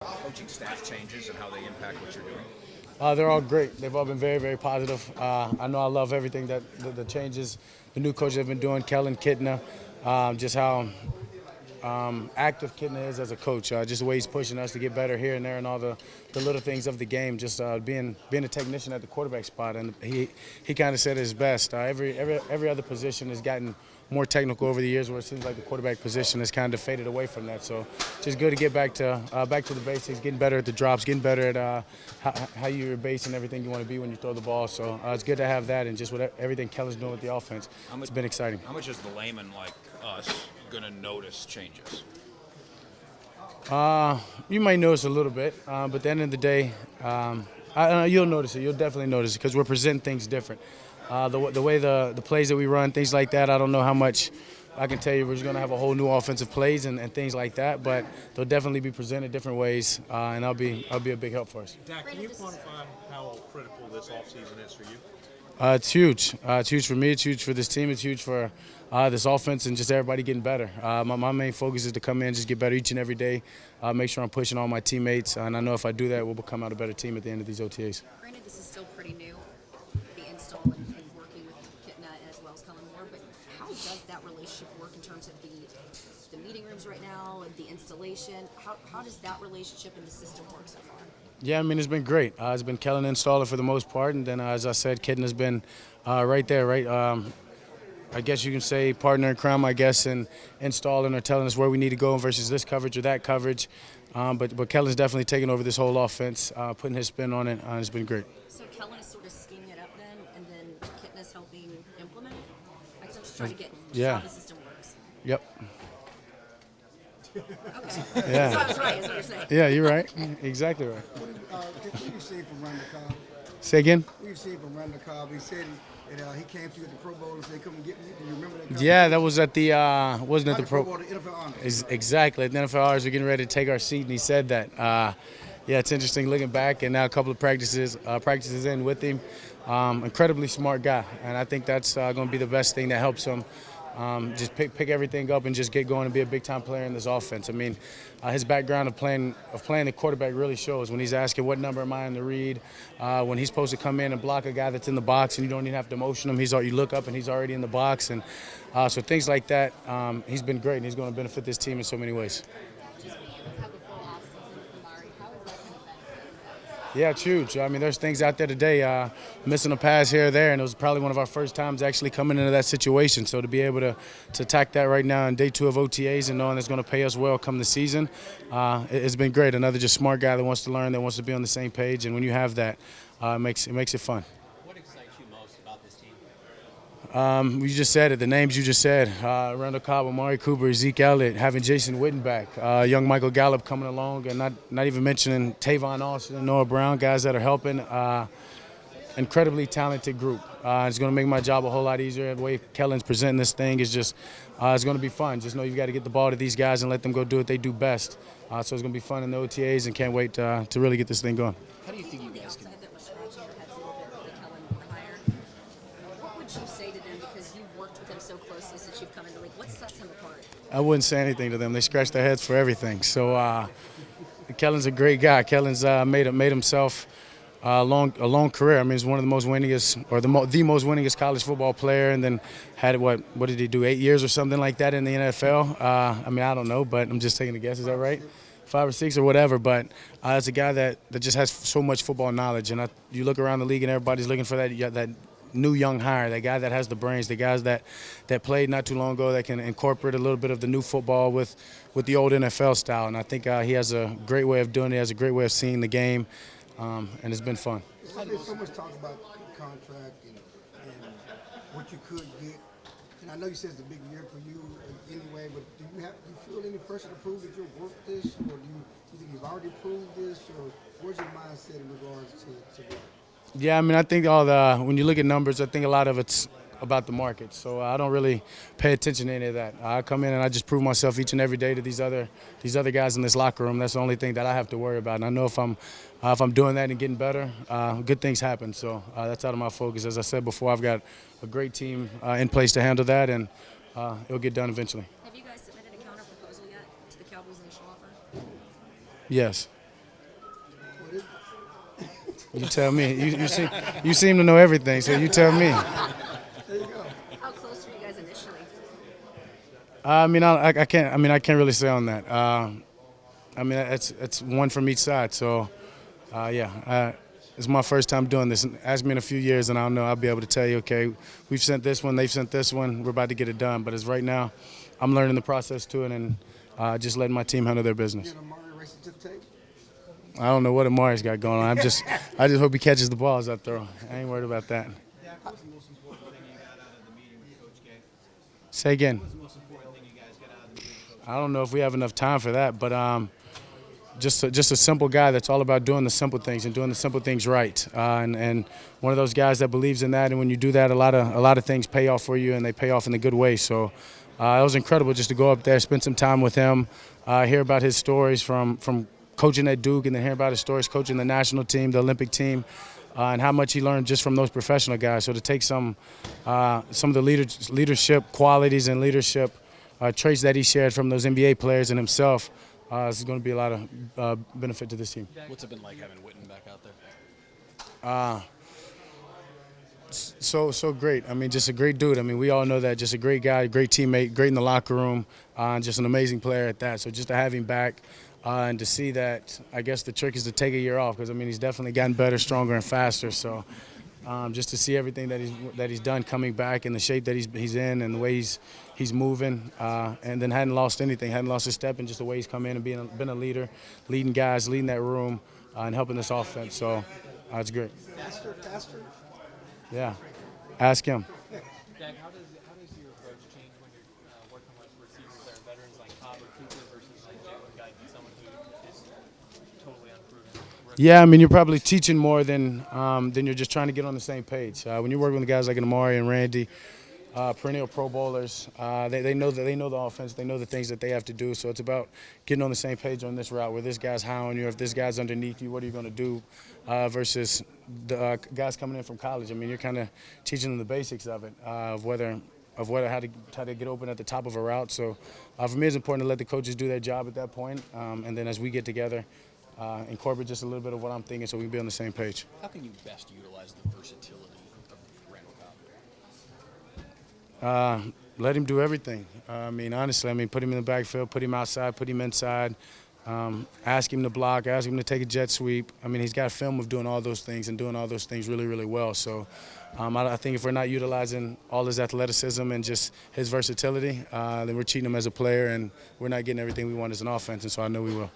Coaching staff changes and how they impact what you're doing? They're all great. They've all been very, very positive. I know I love everything that the changes the new coaches have been doing. Kellen Kitna, just how active Kitna is as a coach. Just the way he's pushing us to get better here and there, and all the little things of the game. Just being a technician at the quarterback spot, and he kind of said it his best. Every other position has gotten more technical over the years, where it seems like the quarterback position has kind of faded away from that. So, just good to get back to the basics, getting better at the drops, getting better at how you're basing everything you want to be when you throw the ball. So it's good to have that, and just with everything Kellen's doing with the offense, it's been exciting. How much is the layman like us going to notice changes? You might notice a little bit, but at the end of the day, you'll notice it. You'll definitely notice it because we're presenting things different. The way the plays that we run, things like that, I don't know how much I can tell you. We're just going to have a whole new offensive plays and things like that, but they'll definitely be presented different ways, and I'll be a big help for us. Dak, can you quantify how critical this offseason is for you? It's huge. It's huge for me. It's huge for this team. It's huge for this offense and just everybody getting better. My main focus is to come in, just get better each and every day, make sure I'm pushing all my teammates, and I know if I do that, we'll become out a better team at the end of these OTAs. Granted, this is still pretty new, the install and working with Kitna as well as Kellen Moore, but how does that relationship work in terms of the meeting rooms right now and the installation? How does that relationship and the system work so far? Yeah, I mean, it's been great. It's been Kellen installer for the most part, and then, as I said, Kitten has been right there, right? I guess you can say partner in crime, I guess, in installing or telling us where we need to go versus this coverage or that coverage. But Kellen's definitely taken over this whole offense, putting his spin on it, and it's been great. So Kellen is sort of scheming it up then, and then Kitna is helping implement it? I guess I'm just trying to get how the system works. Yep. Okay. Yeah. So I was right, is what you're saying. Yeah, you're right. Exactly right. What do you say from Randall Cobb? Say again? What do you say from Randall Cobb? He said he came to you at the Pro Bowl and said, "Come and get me." Do you remember that? Yeah, that was at the wasn't at the Pro Bowl, the NFL Honors. Exactly. At the NFL Honors, we're getting ready to take our seat, and he said that. Yeah, it's interesting looking back, and now a couple of practices in with him. Incredibly smart guy, and I think that's going to be the best thing that helps him. Just pick everything up and just get going and be a big-time player in this offense. I mean, his background of playing the quarterback really shows when he's asking what number am I in the read, when he's supposed to come in and block a guy that's in the box and you don't even have to motion him. You look up and he's already in the box, and so things like that. He's been great, and he's going to benefit this team in so many ways. Yeah, it's huge. I mean, there's things out there today, missing a pass here or there, and it was probably one of our first times actually coming into that situation. So to be able to attack that right now in day 2 of OTAs and knowing it's going to pay us well come the season, it's been great. Another just smart guy that wants to learn, that wants to be on the same page, and when you have that, it makes it fun. What excites you most about this team? You just said it, the names you just said, Randall Cobb, Amari Cooper, Zeke Elliott, having Jason Witten back, young Michael Gallup coming along, and not even mentioning Tavon Austin and Noah Brown, guys that are helping. Incredibly talented group. It's going to make my job a whole lot easier. The way Kellen's presenting this thing is just, it's going to be fun. Just know you've got to get the ball to these guys and let them go do what they do best. So it's going to be fun in the OTAs, and can't wait to really get this thing going. How do you think you guys can? That was scratching your heads a little bit with the Kellen hire. What would you say to them, because you've worked with him so closely since you've come into the league? What sets him apart? I wouldn't say anything to them. They scratch their heads for everything. So Kellen's a great guy. Kellen's made himself a long career. I mean, he's one of the most winningest, or the most winningest college football player, and then had what did he do, 8 years or something like that in the NFL? I mean, I don't know, but I'm just taking a guess. Is that right? 5 or 6 or whatever, but it's a guy that just has so much football knowledge, and you look around the league and everybody's looking for that new young hire, that guy that has the brains, the guys that played not too long ago that can incorporate a little bit of the new football with the old NFL style, and I think he has a great way of doing it, he has a great way of seeing the game, and it's been fun. There's so much talk about the contract and what you could get, and I know you said it's a big year for you anyway, but do you feel any pressure to prove that you're worth this, or do you think you've already proved this, or where's your mindset in regards to that? Yeah, I mean, I think when you look at numbers, I think a lot of it's about the market. So I don't really pay attention to any of that. I come in and I just prove myself each and every day to these other guys in this locker room. That's the only thing that I have to worry about. And I know if I'm doing that and getting better, good things happen. So that's out of my focus. As I said before, I've got a great team in place to handle that, and it'll get done eventually. Have you guys submitted a counter proposal yet to the Cowboys' initial offer? Yes. You tell me. You seem to know everything, so you tell me. There you go. How close were you guys initially? I can't really say on that. It's one from each side. So, it's my first time doing this. Ask me in a few years, and I'll know. I'll be able to tell you. Okay, we've sent this one, they've sent this one. We're about to get it done. But as right now, I'm learning the process to it, and just letting my team handle their business. Get Amari racing to the tape. I don't know what Amari's got going on. I just hope he catches the balls I throw. I ain't worried about that. What's the most important thing you got out of the meeting with Coach K? Say again. What's the most important thing you guys got out of the meeting with Coach K? I don't know if we have enough time for that, but just a simple guy that's all about doing the simple things and doing the simple things right. And one of those guys that believes in that. And when you do that, a lot of things pay off for you, and they pay off in a good way. So it was incredible just to go up there, spend some time with him, hear about his stories from coaching at Duke, and then hear about his stories coaching the national team, the Olympic team, and how much he learned just from those professional guys. So to take some of the leadership qualities and leadership traits that he shared from those NBA players and himself, this is going to be a lot of benefit to this team. What's it been like having Witten back out there? So great. I mean, just a great dude. I mean, we all know that. Just a great guy, great teammate, great in the locker room, and just an amazing player at that. So just to have him back and to see that, I guess the trick is to take a year off, because I mean he's definitely gotten better, stronger, and faster. So just to see everything that he's done coming back, and the shape that he's in, and the way he's moving, and then hadn't lost anything, hadn't lost a step, and just the way he's come in and been a leader, leading guys, leading that room, and helping this offense. So it's great. Faster. Yeah, ask him. Dak, how does your approach change when you're working with receivers that are veterans like Cobb or Cooper versus like Jalen Guyton, someone who is totally unproven? Yeah, I mean, you're probably teaching more than you're just trying to get on the same page. When you're working with guys like Amari and Randy, perennial Pro Bowlers, they know the offense, they know the things that they have to do. So it's about getting on the same page on this route, where this guy's high on you, if this guy's underneath you, what are you going to do, versus the guys coming in from college. I mean, you're kind of teaching them the basics of it, of how to get open at the top of a route. So for me, it's important to let the coaches do their job at that point, and then as we get together, incorporate just a little bit of what I'm thinking, so we can be on the same page. How can you best utilize the versatility of Randall Cobb? Let him do everything. I mean, honestly, put him in the backfield, put him outside, put him inside, ask him to block, ask him to take a jet sweep. I mean, he's got film of doing all those things and doing all those things really, really well. So I think if we're not utilizing all his athleticism and just his versatility, then we're cheating him as a player, and we're not getting everything we want as an offense, and so I know we will.